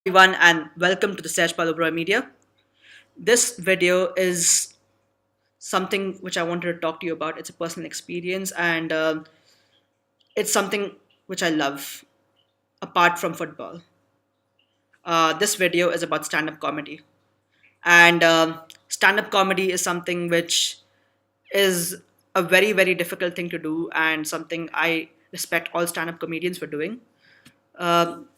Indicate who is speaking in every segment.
Speaker 1: Everyone, and welcome to the Saj Palobra Media. This video is something which I wanted to talk to you about. It's a personal experience, and it's something which I love apart from football. This video is about stand-up comedy, and stand-up comedy is something which is a very difficult thing to do, and something I respect all stand-up comedians for doing. Um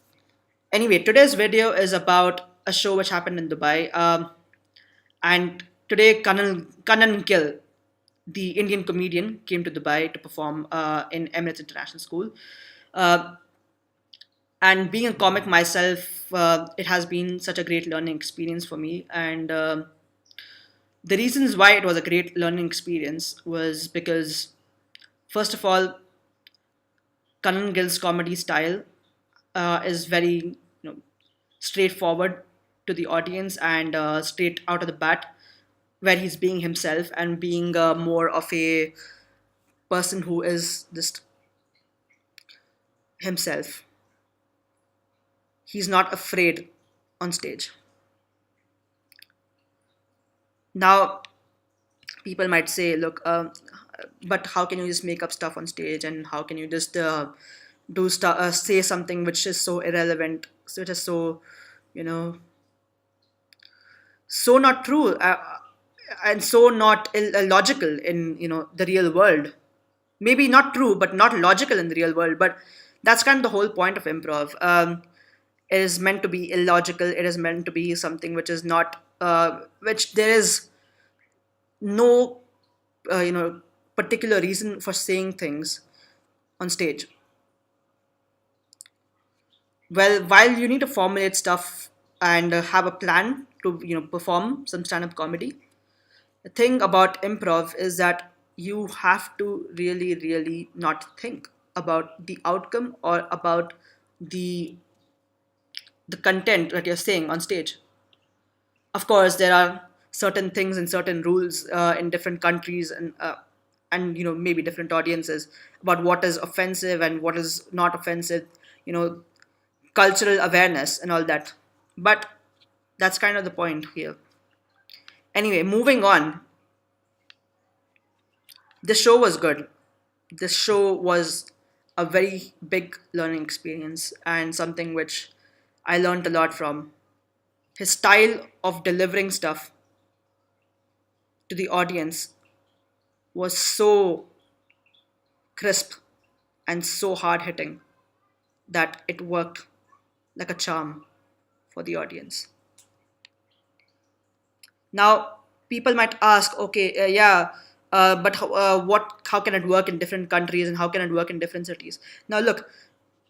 Speaker 1: Anyway, today's video is about a show which happened in Dubai. And today, Kanan Gill, the Indian comedian, came to Dubai to perform in Emirates International School. Uh, and being a comic myself, it has been such a great learning experience for me. And the reasons why it was a great learning experience was because, first of all, Kanan Gill's comedy style is very straightforward to the audience and straight out of the bat, where he's being himself and being more of a person who is just himself. He's not afraid on stage. Now, people might say, look, but how can you just make up stuff on stage, and how can you just say something which is so irrelevant, which is so, you know, so not true, and so not logical in the real world. Maybe not true, but not logical in the real world. But that's kind of the whole point of improv. It is meant to be illogical. It is meant to be something which is not, which there is no, particular reason for saying things on stage. Well, while you need to formulate stuff and have a plan to perform some stand-up comedy, the thing about improv is that you have to really not think about the outcome or about the the content that you're saying on stage. Of course, there are certain things and certain rules in different countries and maybe different audiences about what is offensive and what is not offensive. You know, cultural awareness and all that. But that's kind of the point here. Anyway, moving on. The show was good. This show was a very big learning experience and something which I learned a lot from. His style of delivering stuff to the audience was so crisp and so hard hitting that it worked like a charm for the audience. Now, people might ask, okay, yeah, but what? How can it work in different countries, and how can it work in different cities? Now, look,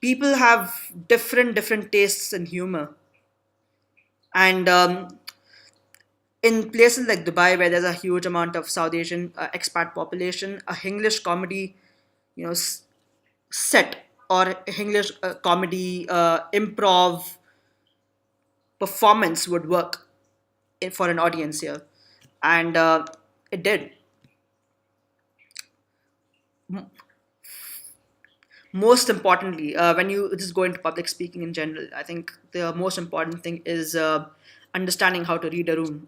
Speaker 1: people have different tastes in humor, and in places like Dubai, where there's a huge amount of South Asian expat population, a English comedy, you know, set or English comedy improv performance would work for an audience here, and it did. Most importantly, when you just go into public speaking in general, I think the most important thing is understanding how to read a room.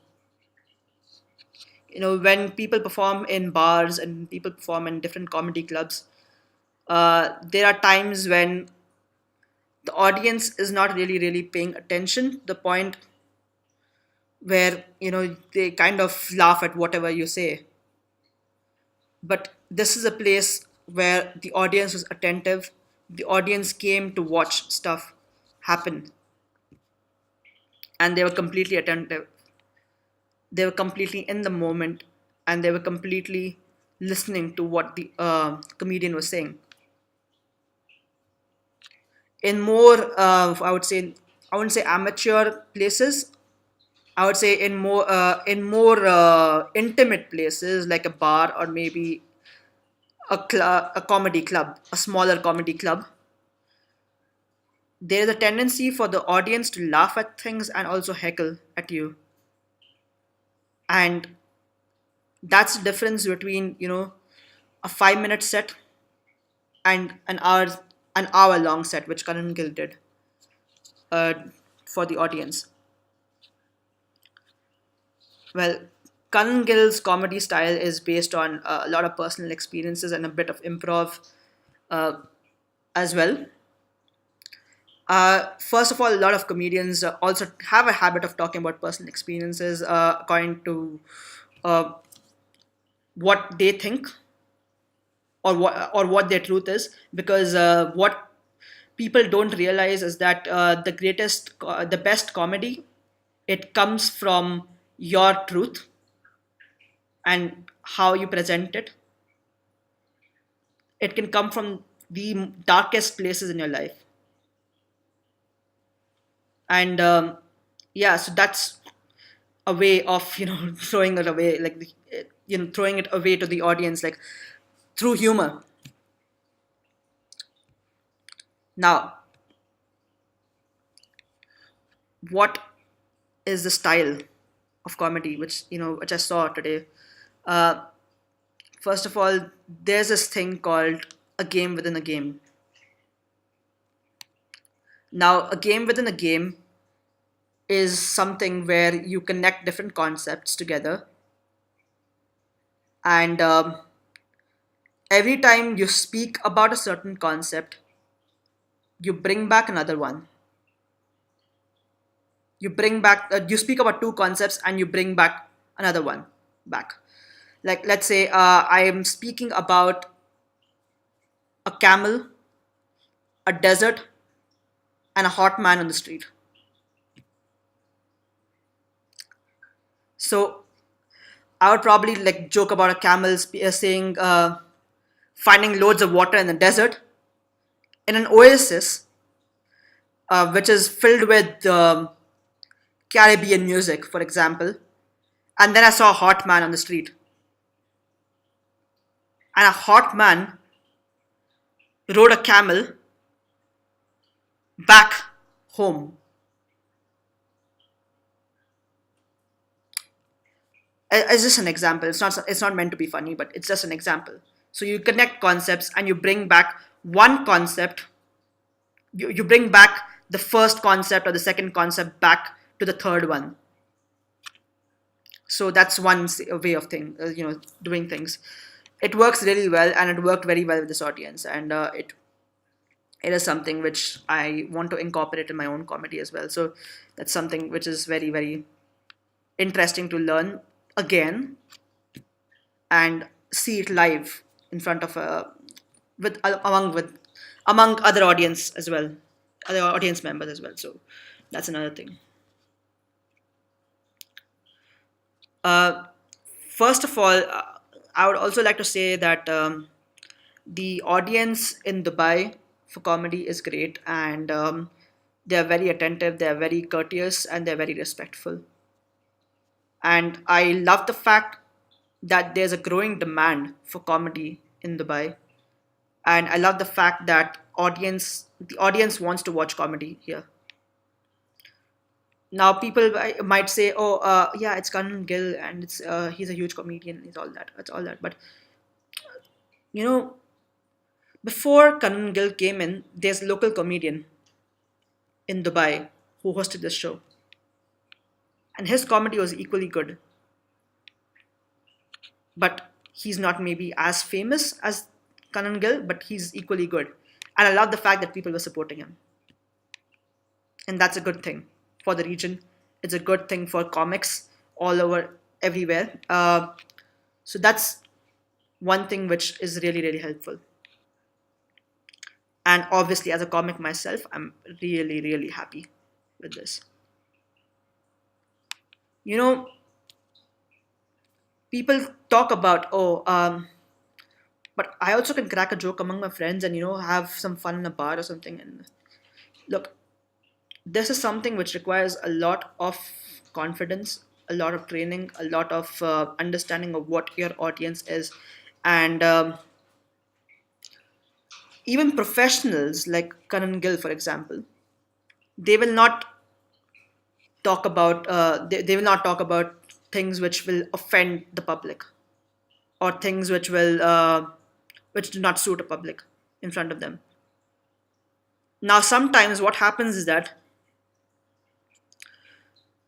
Speaker 1: When people perform in bars and people perform in different comedy clubs, there are times when the audience is not really paying attention to the point where they kind of laugh at whatever you say. But this is a place where the audience was attentive. The audience came to watch stuff happen, and they were completely attentive. They were completely in the moment, and they were completely listening to what the comedian was saying. In more, I wouldn't say amateur places. I would say in more intimate places like a bar or maybe a comedy club, a smaller comedy club. There is a tendency for the audience to laugh at things and also heckle at you, and that's the difference between a 5 minute set and an hour long set, which Karan Gill did. for the audience. Well, Kanan Gill's comedy style is based on a lot of personal experiences and a bit of improv uh, as well. First of all, a lot of comedians also have a habit of talking about personal experiences according to uh, what they think or what their truth is, because what people don't realize is that the best comedy, it comes from your truth and how you present it. It can come from the darkest places in your life, and yeah, so that's a way of throwing it away, like throwing it away to the audience, like through humor. Now, what is the style of comedy which I saw today? uh, First of all, there's this thing called a game within a game. Now, a game within a game is something where you connect different concepts together, and every time you speak about a certain concept, you bring back another one. You speak about two concepts and you bring back another one back. Like, let's say I am speaking about a camel, a desert, and a hot man on the street. So I would probably like joke about a camel saying finding loads of water in the desert in an oasis, which is filled with Caribbean music, for example. And then I saw a hot man on the street, and a hot man rode a camel back home. It's just an example. It's not meant to be funny, but it's just an example. So you connect concepts and you bring back one concept. You bring back the first concept or the second concept back to the third one. So that's one way of doing things. It works really well, and it worked very well with this audience, and it is something which I want to incorporate in my own comedy as well. So that's something which is very, very interesting to learn again and see it live in front of among other audience as well, other audience members as well. So that's another thing. Uh, First of all, I would also like to say that the audience in Dubai for comedy is great, and they are very attentive, they are very courteous, and they're very respectful. And I love the fact that there's a growing demand for comedy in Dubai, and I love the fact that the audience wants to watch comedy here. Now, people might say, "Oh, yeah, it's Kanan Gill, and he's a huge comedian. He's all that. It's all that." But you know, before Kanan Gill came in, there's a local comedian in Dubai who hosted this show, and his comedy was equally good. But he's not maybe as famous as Kanan Gill, but he's equally good. And I love the fact that people were supporting him, and that's a good thing for the region. It's a good thing for comics all over everywhere. So that's one thing which is really, really helpful. And obviously, as a comic myself, I'm really, really happy with this. You know, people talk about, but I also can crack a joke among my friends and have some fun in a bar or something. And look, this is something which requires a lot of confidence, a lot of training, a lot of understanding of what your audience is, and even professionals like Kanan Gill, for example, they will not they will not talk about things which will offend the public, or things which do not suit a public in front of them. Now, sometimes what happens is that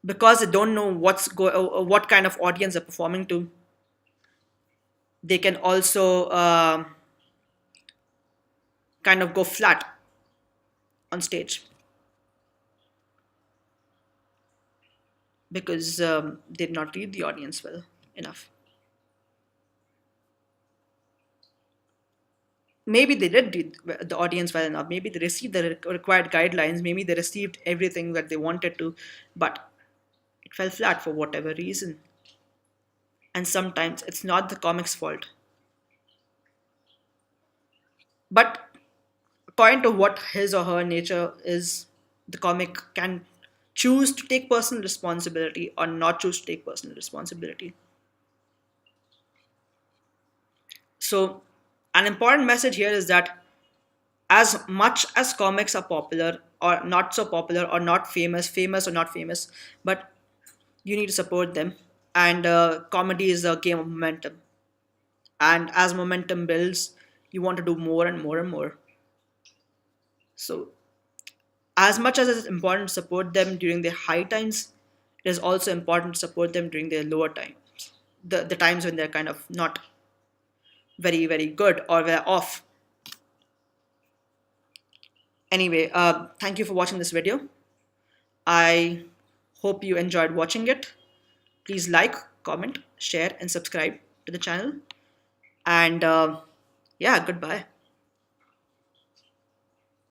Speaker 1: because they don't know what kind of audience they're performing to. They can also kind of go flat on stage because they did not read the audience well enough. Maybe they did read the audience well enough. Maybe they received the required guidelines. Maybe they received everything that they wanted to, but it fell flat for whatever reason. And sometimes it's not the comic's fault. But according to what his or her nature is, the comic can choose to take personal responsibility or not choose to take personal responsibility. So, an important message here is that as much as comics are popular or not so popular or not famous, famous or not famous, but you need to support them. And comedy is a game of momentum. And as momentum builds, you want to do more and more and more. So, as much as it's important to support them during their high times, it is also important to support them during their lower times, the times when they're kind of not very, very good or they're off. Anyway, thank you for watching this video. I hope you enjoyed watching it. Please like, comment, share, and subscribe to the channel. And yeah, goodbye.